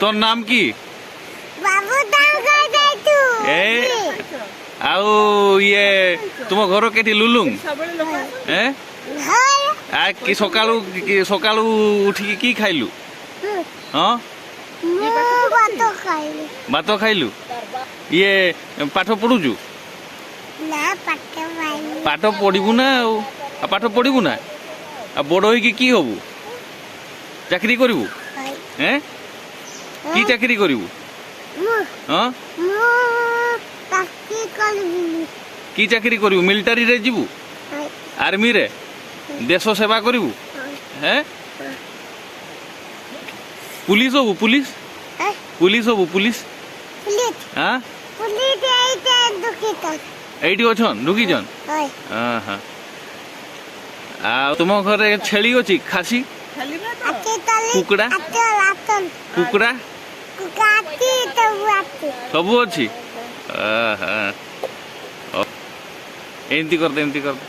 তোর নাম কি? এ ଆଉ ଇଏ ତୁମ ଘର କେଠି ଲୁଲୁଙ୍ଗ? କି ସକାଳୁ ଉଠିକି କି ଖାଇଲୁ? ହଁ ଭାତ ଖାଇଲୁ। ଇଏ ପାଠ ପଢୁଛୁ? ପାଠ ପଢିବୁ ନା ଆଉ ପାଠ ପଢିବୁ ନା ଆଉ ବଡ ହେଇକି କି ହବୁ? ଚାକିରି କରିବୁ? କି ଚାକିରି କରିବୁ? ହଁ କି ଚାକିରି କରିବୁ? ମିଲିଟାରୀରେ ଯିବୁ? ଆର୍ମିରେ ଦେଶ ସେବା କରିବୁ? পুলিশ হবু? পুলিশ পুলিশ হবু? পুলিশ হ্যাঁ এইটি অছন ঢুকিছন? ଆଉ ତୁମ ଘରେ ଛେଳି ଅଛି? ଖାସି କୁକୁଡ଼ା କୁକୁଡ଼ା ସବୁ ଅଛି? ଏମିତି କରିଦେ ଏମିତି କରିଦେ।